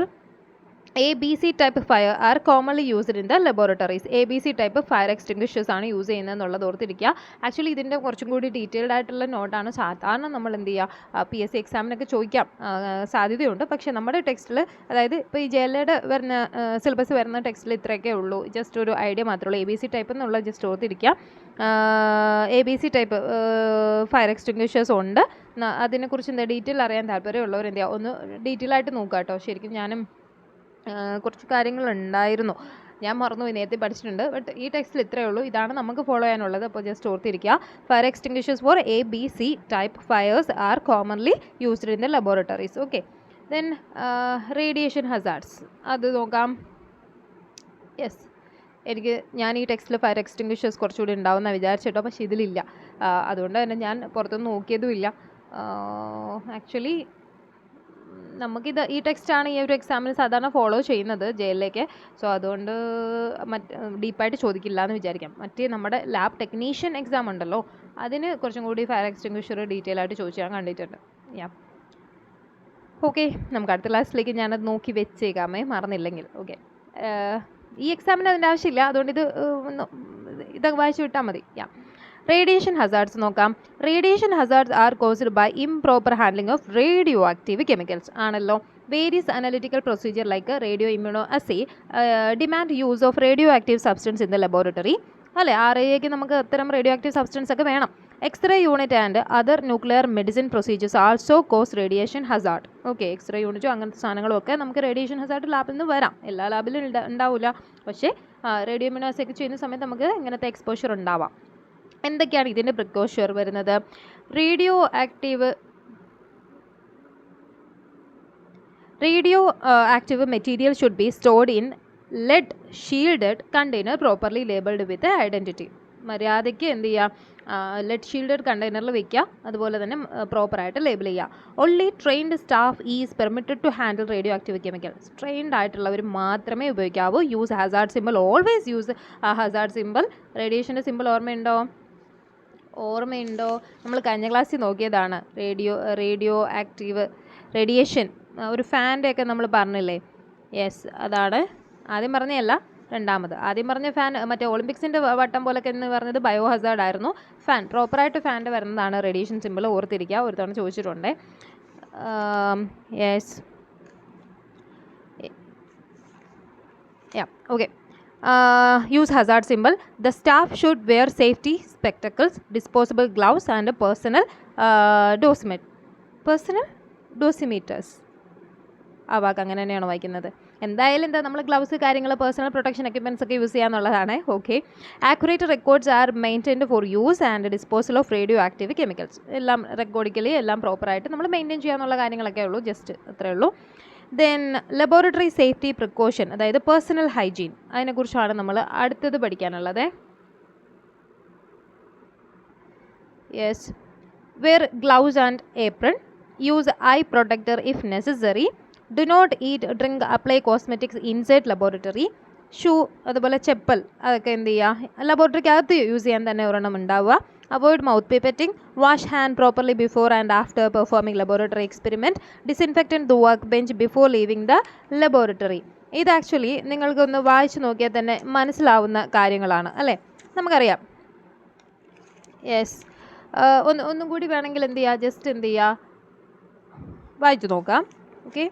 ABC type fire are commonly used in the laboratories. ABC type fire extinguishers ആണ് യൂസ് ചെയ്യുന്നതെന്നുള്ളത് ഓർത്തിരിക്കുക. Actually ഇതിൻ്റെ കുറച്ചും കൂടി detailed ആയിട്ടുള്ള നോട്ടാണ് സാധാരണ നമ്മൾ എന്ത് ചെയ്യുക, PSC എക്സാമിനൊക്കെ ചോദിക്കാം സാധ്യതയുണ്ട്. പക്ഷേ നമ്മുടെ ടെക്സ്റ്റിൽ, അതായത് ഇപ്പോൾ ഈ JLAയുടെ വരുന്ന സിലബസ് വരുന്ന ടെക്സ്റ്റിൽ ഇത്രയൊക്കെ ഉള്ളൂ. ജസ്റ്റ് ഒരു ഐഡിയ മാത്രമേ ഉള്ളൂ. ABC ടൈപ്പ് എന്നുള്ളത് ജസ്റ്റ് ഓർത്തിരിക്കുക. ABC ടൈപ്പ് ഫയർ എക്സ്റ്റിങ്ക്വിഷേഴ്സ് ഉണ്ട്. അതിനെക്കുറിച്ച് എന്താ ഡീറ്റെയിൽ അറിയാൻ താല്പര്യമുള്ളവർ എന്ത് ചെയ്യുക, ഒന്ന് ഡീറ്റെയിൽ ആയിട്ട് നോക്കുക കേട്ടോ. ശരിക്കും ഞാനും കുറച്ച് കാര്യങ്ങളുണ്ടായിരുന്നു, ഞാൻ മറന്നുപോയി, നേരത്തെ പഠിച്ചിട്ടുണ്ട്. ബട്ട് ഈ ടെക്സ്റ്റിൽ ഇത്രയേ ഉള്ളൂ, ഇതാണ് നമുക്ക് ഫോളോ ചെയ്യാനുള്ളത്. അപ്പോൾ ജസ്റ്റ് ഓർത്തിരിക്കുക. Fire extinguishers for ABC type fires are commonly used in the laboratories. Okay, then radiation hazards അത് നോക്കാം. യെസ്, ഞാൻ ഈ ടെക്സ്റ്റിൽ ഫയർ എക്സ്റ്റിങ്ക്വിഷേഴ്സ് കുറച്ചുകൂടി ഉണ്ടാവുമെന്നാണ് വിചാരിച്ചിട്ടോ, പക്ഷേ ഇതിലില്ല. അതുകൊണ്ട് തന്നെ ഞാൻ പുറത്തൊന്നും നോക്കിയതുമില്ല. ആക്ച്വലി ഈ ടെക്സ്റ്റാണ് ഈ ഒരു എക്സാമിന് സാധാരണ ഫോളോ ചെയ്യുന്നത് ജെയിലിലേക്ക്. സോ അതുകൊണ്ട് ഡീപ്പായിട്ട് ചോദിക്കില്ല എന്ന് വിചാരിക്കാം. മറ്റേ നമ്മുടെ ലാബ് ടെക്നീഷ്യൻ എക്സാം ഉണ്ടല്ലോ, അതിന് കുറച്ചും കൂടി ഫയർ എക്സ്റ്റിങ്ക്വിഷർ ഡീറ്റെയിൽ ആയിട്ട് ചോദിച്ച് ഞാൻ കണ്ടിട്ടുണ്ട്. ഓക്കെ, നമുക്ക് അടുത്ത ക്ലാസ്സിലേക്ക് ഞാനത് നോക്കി വെച്ചേക്കാമേ, മറന്നില്ലെങ്കിൽ. ഓക്കെ, ഈ എക്സാമിന് അതിൻ്റെ ആവശ്യമില്ല, അതുകൊണ്ട് ഇതൊക്കെ വായിച്ചു വിട്ടാൽ മതി. റേഡിയേഷൻ ഹസാർഡ്സ് നോക്കാം. Radiation hazards are caused by improper handling of radioactive chemicals ആണല്ലോ. Various analytical procedure like radioimmunoassay demand use of radioactive substance in the laboratory. അല്ലേ, RIAക്ക് നമുക്ക് അത്തരം റേഡിയോ ആക്റ്റീവ് സബ്സ്റ്റൻസ് ഒക്കെ വേണം. X-ray unit and other nuclear medicine procedures also cause radiation hazard. Okay, x-ray യൂണിറ്റും അങ്ങനത്തെ സാധനങ്ങളും ഒക്കെ നമുക്ക് റേഡിയേഷൻ ഹസാർഡ് ലാബിൽ നിന്ന് വരാം. എല്ലാ ലാബിലും ഉണ്ടാവില്ല, പക്ഷേ റേഡിയോ ഇമ്മ്യൂണോ അസേ ഒക്കെ ചെയ്യുന്ന സമയത്ത് നമുക്ക് ഇങ്ങനത്തെ എക്സ്പോഷർ ഉണ്ടാവാം. എന്തൊക്കെയാണ് ഇതിൻ്റെ പ്രിക്കോഷൻ വരുന്നത്? Radio active material should be stored in lead shielded container properly labelled with identity. മര്യാദയ്ക്ക് എന്ത് ചെയ്യുക, ലെഡ് ഷീൽഡഡ് കണ്ടെയ്നറിൽ വയ്ക്കുക, അതുപോലെ തന്നെ പ്രോപ്പറായിട്ട് ലേബിൾ ചെയ്യുക. Only trained staff is permitted to handle radioactive chemicals. Trained ആയിട്ടുള്ളവർ മാത്രമേ ഉപയോഗിക്കാവൂ. Use hazard symbol, always use hazard symbol. റേഡിയേഷൻ്റെ സിമ്പിൾ ഓർമ്മയുണ്ടോ? നമ്മൾ കഴിഞ്ഞ ക്ലാസ്സിൽ നോക്കിയതാണ്. റേഡിയോ ആക്റ്റീവ് റേഡിയേഷൻ ഒരു ഫാൻ്റെ ഒക്കെ നമ്മൾ പറഞ്ഞില്ലേ? യെസ്, അതാണ്. ആദ്യം പറഞ്ഞതല്ല, രണ്ടാമത്. ആദ്യം പറഞ്ഞ ഫാൻ മറ്റേ ഒളിമ്പിക്സിൻ്റെ വട്ടം പോലൊക്കെ എന്ന് പറഞ്ഞത് ബയോ ഹസാർഡ് ആയിരുന്നു. ഫാൻ പ്രോപ്പറായിട്ട് ഫാൻ്റെ വരുന്നതാണ് റേഡിയേഷൻ സിമ്പിൾ. ഓർത്തിരിക്കുക, ഒരു തവണ ചോദിച്ചിട്ടുണ്ട്. Yes, okay. Use hazard symbol. The staff should wear safety spectacles, disposable gloves and personal dosimeters. ആ വാക്ക് അങ്ങനെ തന്നെയാണ് വായിക്കുന്നത്. എന്തായാലും നമ്മൾ ഗ്ലൗസ് കാര്യങ്ങൾ പേഴ്സണൽ പ്രൊട്ടക്ഷൻ എക്യുപ്മെൻറ്റ്സ് ഒക്കെ യൂസ് ചെയ്യാന്നുള്ളതാണ്. Okay. Accurate records are maintained for use and disposal of radioactive chemicals. എല്ലാം റെക്കോർഡിക്കലി എല്ലാം പ്രോപ്പറായിട്ട് നമ്മൾ മെയിൻറ്റെയിൻ ചെയ്യാന്നുള്ള കാര്യങ്ങളൊക്കെ ഉള്ളൂ. ജസ്റ്റ് അത്രയേ ഉള്ളൂ. ദെൻ ലബോറട്ടറി സേഫ്റ്റി പ്രിക്കോഷൻ, അതായത് പേഴ്സണൽ ഹൈജീൻ, അതിനെക്കുറിച്ചാണ് നമ്മൾ അടുത്തത് പഠിക്കാനുള്ളത്. Yes, wear gloves and apron, use eye protector if necessary, do not eat, drink, apply cosmetics inside laboratory. Shoe, അതുപോലെ ചെപ്പൽ, അതൊക്കെ എന്ത് ചെയ്യുക, ലബോറട്ടറിക്കകത്ത് യൂസ് ചെയ്യാൻ തന്നെ ഒരെണ്ണം ഉണ്ടാവുക. Avoid mouth pipetting, wash hand properly before and after performing laboratory experiment, disinfectant the work bench before leaving the laboratory. ഇത് ആക്ച്വലി നിങ്ങൾക്കൊന്ന് വായിച്ചു നോക്കിയാൽ തന്നെ മനസ്സിലാവുന്ന കാര്യങ്ങളാണ്, അല്ലേ? നമുക്കറിയാം. യെസ്, ഒന്നും കൂടി വേണമെങ്കിൽ എന്ത് ചെയ്യുക, ജസ്റ്റ് എന്ത് ചെയ്യുക, വായിച്ചു നോക്കാം. ഓക്കെ,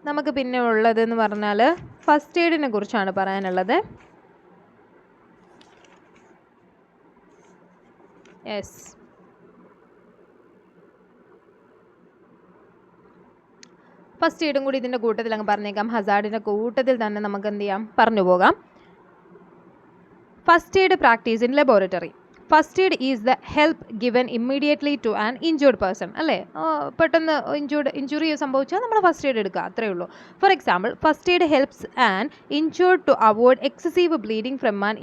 നമുക്ക് പിന്നെ ഉള്ളതെന്ന് പറഞ്ഞാൽ ഫസ്റ്റ് എയ്ഡിനെ കുറിച്ചാണ് പറയാനുള്ളത്. യെസ്, ഫസ്റ്റ് എയ്ഡും കൂടി ഇതിൻ്റെ കൂട്ടത്തിൽ അങ്ങ് പറഞ്ഞേക്കാം. ഹസാർഡിൻ്റെ കൂട്ടത്തിൽ തന്നെ നമുക്ക് എന്ത് ചെയ്യാം, പറഞ്ഞു പോകാം. First aid practice in laboratory. First aid is the help given immediately to an injured person. അല്ലേ, പെട്ടെന്ന് ഇഞ്ചുറി സംഭവിച്ചാൽ നമ്മൾ ഫസ്റ്റ് എയ്ഡ് എടുക്കുക, അത്രയേ ഉള്ളൂ. For example, first aid helps an injured to avoid excessive bleeding from an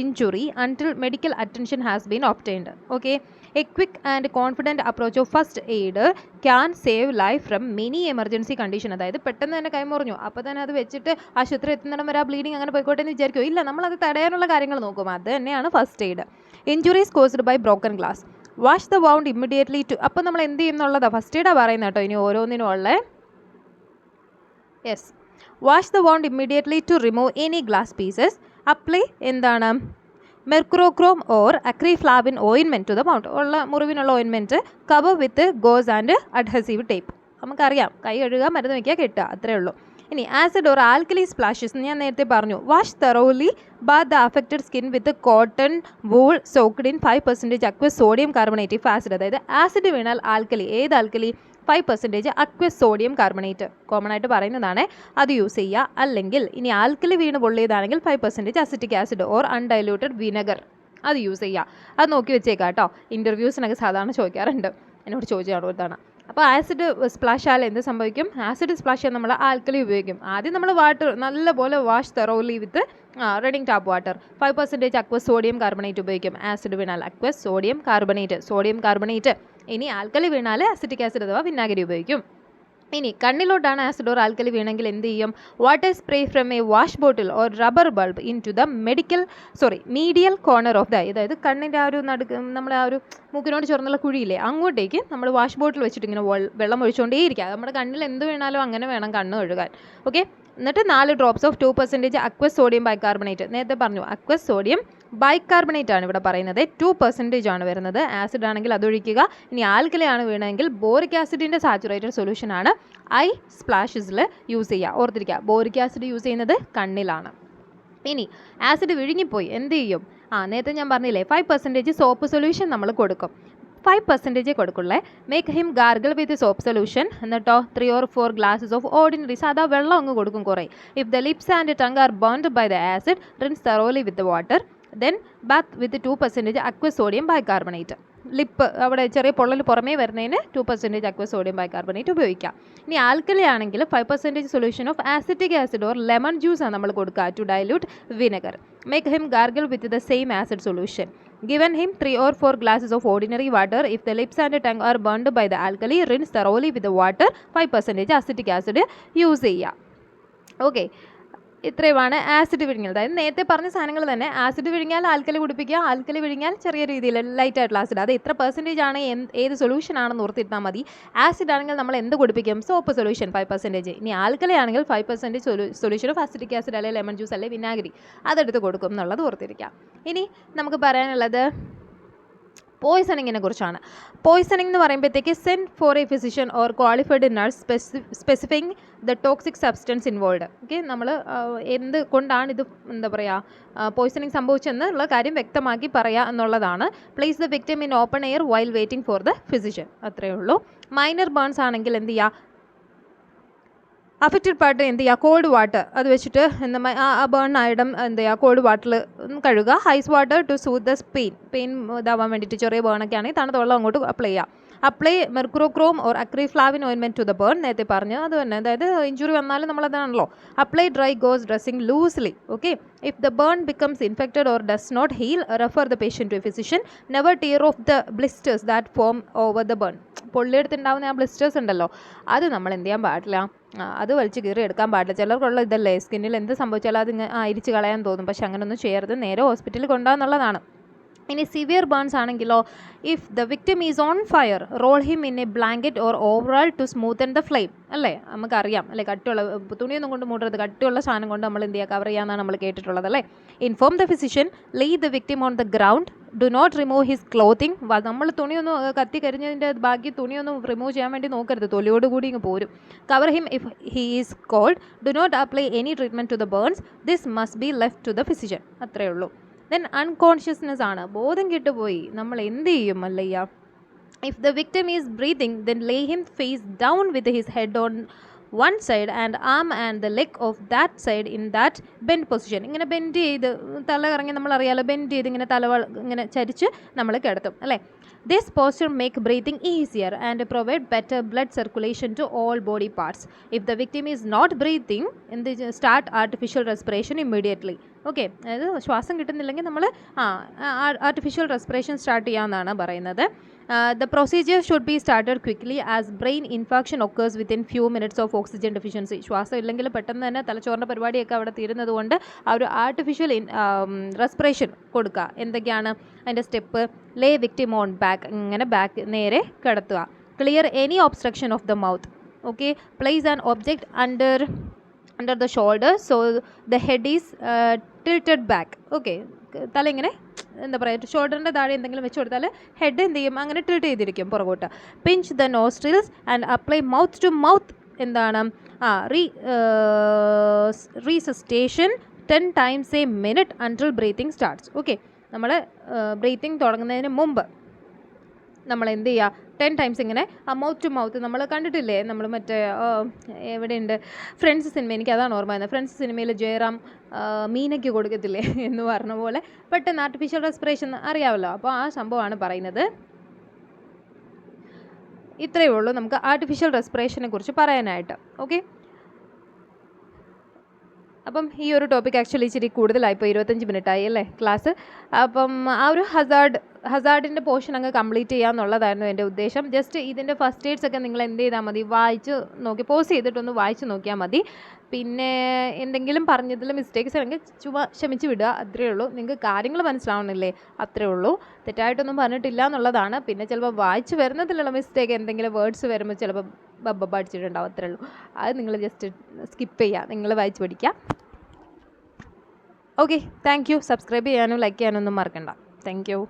injury until medical attention has been obtained. Okay, a quick and confident approach of first aid can save life from many emergency condition. അതായത് പെട്ടെന്ന് തന്നെ കൈമുറിഞ്ഞു, അപ്പോൾ തന്നെ അത് വെച്ചിട്ട് ആശുപത്രി എത്തുന്നിടം വരെ ആ ബ്ലീഡിങ് അങ്ങനെ പോയിക്കോട്ടെ എന്ന് വിചാരിക്കുമോ? ഇല്ല, നമ്മളത് തടയാനുള്ള കാര്യങ്ങൾ നോക്കും. അത് തന്നെയാണ് first aid. Injuries caused by broken glass, wash the wound immediately to. അപ്പോൾ നമ്മൾ എന്ത് ചെയ്യുന്നുള്ളതാണ് ഫസ്റ്റ് എയ്ഡാണ് പറയുന്നത് കേട്ടോ. ഇനി ഓരോന്നിനും ഉള്ളത്. Yes, wash the wound immediately to remove any glass pieces. Apply എന്താണ്, mercurochrome or acriflavine ointment to the wound. ഉള്ള മുറിവിനുള്ള ointment cover with gauze and adhesive tape. നമുക്കറിയാം, കൈ കഴുകുക, മരുന്ന് വയ്ക്കുക, കെട്ടുക, അത്രയേ ഉള്ളൂ. ഇനി ആസിഡ് ഓർ ആൽക്കലി സ്പ്ലാഷസ് ഞാൻ നേരത്തെ പറഞ്ഞു. Wash thoroughly bath the affected skin with cotton wool soaked in 5% aqueous sodium carbonate. Acid, അതായത് ആസിഡ് വീണാൽ ആൽക്കലി, ഏത് alkali, 5% aqueous sodium carbonate common ആയിട്ട് പറയുന്നതാണ്, അത് യൂസ് ചെയ്യുക. അല്ലെങ്കിൽ ഇനി ആൽക്കലി വീണ് പൊള്ളിയതാണെങ്കിൽ 5% acetic acid or undiluted vinegar, അത് യൂസ് ചെയ്യുക. അത് നോക്കി വെച്ചേക്കാം കേട്ടോ. ഇൻ്റർവ്യൂസിനൊക്കെ സാധാരണ ചോദിക്കാറുണ്ട്, എന്നോട് ചോദിച്ചാണ് ഒരു തവണ. അപ്പോൾ ആസിഡ് സ്പ്ലാഷ് ആയാൽ എന്ത് സംഭവിക്കും? ആസിഡ് സ്പ്ലാഷ് ചെയ്യാൻ നമ്മൾ ആൽക്കലി ഉപയോഗിക്കും. ആദ്യം നമ്മൾ വാട്ടർ നല്ലപോലെ wash thoroughly with running tap water. 5% aqueous sodium carbonate ഉപയോഗിക്കും. ആസിഡ് വീണാൽ അക്വസ് സോഡിയം കാർബണേറ്റ്. ഇനി ആൽക്കലി വീണാൽ അസിറ്റിക് ആസിഡ് അഥവാ വിനാഗിരി ഉപയോഗിക്കും. ഇനി കണ്ണിലോട്ടാണ് ആസിഡ് ഓർ ആൽക്കലി വീണെങ്കിൽ എന്ത് ചെയ്യും? Water spray from a wash bottle or rubber bulb into the medial corner of the eye. അതായത് കണ്ണിൻ്റെ ആ ഒരു നമ്മളെ ആ ഒരു മൂക്കിനോട് ചേർന്നുള്ള കുഴിയില്ലേ, അങ്ങോട്ടേക്ക് നമ്മൾ വാഷ് ബോട്ടിൽ വെച്ചിട്ട് ഇങ്ങനെ വെള്ളം ഒഴിച്ചുകൊണ്ടേയിരിക്കുക. നമ്മുടെ കണ്ണിൽ എന്ത് വീണാലും അങ്ങനെ വേണം കണ്ണ് കഴുകാൻ. ഓക്കെ, എന്നിട്ട് 4 drops of 2% aqueous sodium bicarbonate. നേരത്തെ പറഞ്ഞു അക്വസ് സോഡിയം ബൈകാർബണേറ്റ് ആണ് ഇവിടെ പറയുന്നത്. 2% ആണ് വരുന്നത്. ആസിഡ് ആണെങ്കിൽ അതൊഴിക്കുക. ഇനി ആൽക്കലി ആണ് വീണെങ്കിൽ ബോറിക് ആസിഡിൻ്റെ സാച്ചുറേറ്റഡ് സൊല്യൂഷൻ ആണ് ഐ സ്പ്ലാഷസിൽ യൂസ് ചെയ്യുക. ഓർത്തിരിക്കുക, ബോറിക് ആസിഡ് യൂസ് ചെയ്യുന്നത് കണ്ണിലാണ്. ഇനി ആസിഡ് വിഴുങ്ങിപ്പോയി എന്ത് ചെയ്യും? നേരത്തെ ഞാൻ പറഞ്ഞില്ലേ 5% സോപ്പ് സൊല്യൂഷൻ നമ്മൾ കൊടുക്കും. 5% കൊടുക്കുള്ളേ. Make him gargle with soap solution. എന്നിട്ടോ 3 or 4 glasses ഓഫ് ഓർഡിനറി സാധാ വെള്ളം അങ്ങ് കൊടുക്കും കുറേ. If the lips and tongue are burned by the acid rinse thoroughly with water. Then bath with 2% aqueous sodium bicarbonate. Lip അവിടെ ചെറിയ പൊള്ളൽ പുറമേ വരുന്നതിന് 2% അക്വസ് സോഡിയം ബൈകാർബണേറ്റ് ഉപയോഗിക്കാം. ഇനി ആൽക്കലി ആണെങ്കിൽ 5% solution of acetic acid or lemon juice ആണ് നമ്മൾ കൊടുക്കുക to dilute vinegar. Make him gargle with the same acid solution. Given him 3 or 4 glasses of ordinary water. If the lips and tongue are burned by the alkali, rinse thoroughly with the water. 5% acetic acid use ചെയ്യുക. Okay, ഇത്രയുമാണ് acid വിഴുങ്ങൽ. അതായത് നേരത്തെ പറഞ്ഞ സാധനങ്ങൾ തന്നെ. Acid വിഴുങ്ങിയാൽ alkali കുടിപ്പിക്കുക, alkali വിഴുങ്ങിയാൽ ചെറിയ രീതിയിൽ light ആയിട്ടുള്ള ആസിഡ്. അത് എത്ര പെർസെൻറ്റേജ് ആണ്, ഏത് സൊല്യൂഷൻ ആണെന്ന് ഓർത്തിരുന്നാൽ മതി. ആസിഡ് ആണെങ്കിൽ നമ്മൾ എന്ത് കുടിപ്പിക്കും? Soap solution 5%. ഇനി ആൽക്കലി ആണെങ്കിൽ 5% സൊല്യൂഷൻ ഓഫ് അസിറ്റിക് ആസിഡ് അല്ലെങ്കിൽ ലെമൺ ജ്യൂസ് അല്ലെങ്കിൽ വിനാഗിരി അതെടുത്ത് കൊടുക്കും എന്നുള്ളത് ഓർത്തിരിക്കാം. ഇനി നമുക്ക് പറയാനുള്ളത് പോയ്സണിങ്ങിനെ കുറിച്ചാണ്. പോയ്സണിംഗ് എന്ന് പറയുമ്പോഴത്തേക്ക് send for a physician or qualified nurse specifying the toxic substance involve. Okay, നമ്മൾ എന്ത് കൊണ്ടാണ് ഇത് പോയ്സണിങ് സംഭവിച്ചെന്നുള്ള കാര്യം വ്യക്തമാക്കി പറയുക എന്നുള്ളതാണ്. Place the victim in open air while waiting for the physician. അത്രയേ ഉള്ളൂ. മൈനർ ബേൺസ് ആണെങ്കിൽ എന്ത് ചെയ്യുക? അഫക്റ്റഡ് പാർട്ട് എന്ത് ചെയ്യുക? കോൾഡ് വാട്ടർ അത് വെച്ചിട്ട് ആ ബേണിനായിടം എന്ത് ചെയ്യുക? കോൾഡ് വാട്ടറിൽ കഴുകുക. Ice water to soothe the pain ഇതാവാൻ വേണ്ടിയിട്ട് ചെറിയ ബേണൊക്കെ ആണെങ്കിൽ തണുത്ത വെള്ളം അങ്ങോട്ട് അപ്ലൈ ചെയ്യുക. Apply mercurochrome or acriflavine ointment to the burn. നേരത്തെ പറഞ്ഞു അത് തന്നെ. അതായത് ഇഞ്ചുറി വന്നാലും നമ്മളതാണല്ലോ. Apply dry gauze dressing loosely. Okay, if the burn becomes infected or does not heal refer the patient to a physician. Never tear off the blisters that form over the burn. പൊള്ളിയെടുത്തുണ്ടാവുന്ന ആ blisters ഉണ്ടല്ലോ, അത് നമ്മൾ എന്ത് ചെയ്യാൻ പാടില്ല? അത് വലിച്ച് കീറി എടുക്കാൻ പാടില്ല. ചിലർക്കുള്ള ഇതല്ലേ, സ്കിന്നിൽ എന്ത് സംഭവിച്ചാലും അത് ഇരിച്ച് കളയാൻ തോന്നും. പക്ഷെ അങ്ങനെയൊന്നും ചെയ്യരുത്, നേരെ ഹോസ്പിറ്റലിൽ കൊണ്ടുപോകാന്നുള്ളതാണ്. ഇനി സിവിയർ ബേൺസ് ആണെങ്കിലോ, if the victim is on fire roll him in a blanket or overall to smoothen the flame. അല്ലേ, നമുക്കറിയാം അല്ലേ, കട്ടിയുള്ള തുണിയൊന്നും കൊണ്ട് മൂടരുത്, കട്ടിയുള്ള സാധനം കൊണ്ട് നമ്മൾ എന്ത് ചെയ്യുക? കവർ ചെയ്യാമെന്നാണ് നമ്മൾ കേട്ടിട്ടുള്ളത് അല്ലേ. Inform the physician, lay the victim on the ground, do not remove his clothing. നമ്മൾ തുണിയൊന്നും കത്തി കരിഞ്ഞതിൻ്റെ ബാക്കി തുണിയൊന്നും റിമൂവ് ചെയ്യാൻ വേണ്ടി നോക്കരുത്, തൊലിയോട് കൂടി ഇങ്ങ് പോരും. Cover him if he is cold. Do not apply any treatment to the burns. This must be left to the physician. അത്രയേ ഉള്ളൂ. ദെൻ അൺകോൺഷ്യസ്നെസ് ആണ്, ബോധം കിട്ടുപോയി, നമ്മൾ എന്ത് ചെയ്യും? അല്ലയ്യ, if the victim is breathing then lay him face down with his head on one side and arm and the leg of that side in that bend position. ഇങ്ങനെ bend ചെയ്ത് തല കറങ്ങി, നമ്മൾ അറിയാലോ, ബെൻഡ് ചെയ്ത് ഇങ്ങനെ ഇങ്ങനെ ചരിച്ച് നമ്മൾ കിടത്തും അല്ലേ. This posture make breathing easier and provide better blood circulation to all body parts. If the victim is not breathing, start artificial respiration immediately. Okay, അതായത് ശ്വാസം കിട്ടുന്നില്ലെങ്കിൽ നമ്മൾ ആർട്ടിഫിഷ്യൽ റെസ്പിറേഷൻ സ്റ്റാർട്ട് ചെയ്യാമെന്നാണ് പറയുന്നത്. The procedure should be started quickly as brain infarction occurs within few minutes of oxygen deficiency. ശ്വാസം ഇല്ലെങ്കിൽ പെട്ടെന്ന് തന്നെ തലച്ചോറിൻ്റെ പരിപാടിയൊക്കെ അവിടെ തീരുന്നത് കൊണ്ട് ആ ഒരു ആർട്ടിഫിഷ്യൽ റെസ്പിറേഷൻ കൊടുക്കുക. എന്തൊക്കെയാണ് അതിൻ്റെ step? Lay victim on back, ഇങ്ങനെ ബാക്ക് നേരെ കിടത്തുക. Clear any obstruction of the mouth. Okay, place an object under the shoulder so the head is tilted back. Okay, തല ഇങ്ങനെ എന്താ പറയുക, ഷോൾഡറിൻ്റെ താഴെ എന്തെങ്കിലും വെച്ച് കൊടുത്താൽ ഹെഡ് എന്ത് ചെയ്യും? അങ്ങനെ ടിൽറ്റ് ചെയ്തിരിക്കും പുറകോട്ട്. Pinch the nostrils and apply mouth to mouth. എന്താണ്? Resuscitation 10 times a minute until breathing starts. Okay, നമ്മൾ ബ്രീത്തിങ് തുടങ്ങുന്നതിന് മുമ്പ് നമ്മൾ എന്ത് ചെയ്യുക? 10 times ഇങ്ങനെ മൗത്ത് ടു മൗത്ത്. നമ്മൾ കണ്ടിട്ടില്ലേ, നമ്മൾ മറ്റേ എവിടെയുണ്ട് ഫ്രണ്ട്സ് സിനിമ, എനിക്ക് അതാണ് ഓർമ്മ വരുന്നത്. ഫ്രണ്ട്സ് സിനിമയിൽ ജയറാം മീനയ്ക്ക് കൊടുക്കത്തില്ലേ എന്ന് പറഞ്ഞ പോലെ പെട്ടെന്ന് ആർട്ടിഫിഷ്യൽ റെസ്പിറേഷൻ അറിയാമല്ലോ. അപ്പോൾ ആ സംഭവമാണ് പറയുന്നത്. ഇത്രയേ ഉള്ളൂ നമുക്ക് ആർട്ടിഫിഷ്യൽ റെസ്പിറേഷനെ കുറിച്ച് പറയാനായിട്ട്. ഓക്കെ, അപ്പം ഈ ഒരു ടോപ്പിക് ആക്ച്വലി ഇച്ചിരി കൂടുതലായിപ്പോൾ 25 മിനിറ്റായി അല്ലേ ക്ലാസ്. അപ്പം ആ ഒരു ഹസാർഡിൻ്റെ പോർഷൻ അങ്ങ് കംപ്ലീറ്റ് ചെയ്യാമെന്നുള്ളതായിരുന്നു എൻ്റെ ഉദ്ദേശം. ജസ്റ്റ് ഇതിൻ്റെ ഫസ്റ്റ് എയ്ഡ്സ് ഒക്കെ നിങ്ങൾ എന്ത് ചെയ്താൽ മതി, വായിച്ച് നോക്കി പോസ് ചെയ്തിട്ടൊന്ന് വായിച്ച് നോക്കിയാൽ മതി. പിന്നെ എന്തെങ്കിലും പറഞ്ഞതിൽ മിസ്റ്റേക്സ് ആണെങ്കിൽ ചുമ്മാ ക്ഷമിച്ച് വിടുക, അത്രയേ ഉള്ളൂ. നിങ്ങൾക്ക് കാര്യങ്ങൾ മനസ്സിലാവണില്ലേ, അത്രയേ ഉള്ളൂ. തെറ്റായിട്ടൊന്നും പറഞ്ഞിട്ടില്ല എന്നുള്ളതാണ്. പിന്നെ ചിലപ്പോൾ വായിച്ച് വരുന്നതിലുള്ള മിസ്റ്റേക്ക്, എന്തെങ്കിലും വേർഡ്സ് വരുമ്പോൾ ചിലപ്പോൾ ബബ്ബ അടിച്ചിട്ടുണ്ടാവും, അത്രേ ഉള്ളൂ. അത് നിങ്ങൾ ജസ്റ്റ് സ്കിപ്പ് ചെയ്യുക, നിങ്ങൾ വായിച്ച് പഠിക്കുക. Okay, thank you. സബ്സ്ക്രൈബ് ചെയ്യാനും ലൈക്ക് ചെയ്യാനൊന്നും മറക്കണ്ട. Thank you.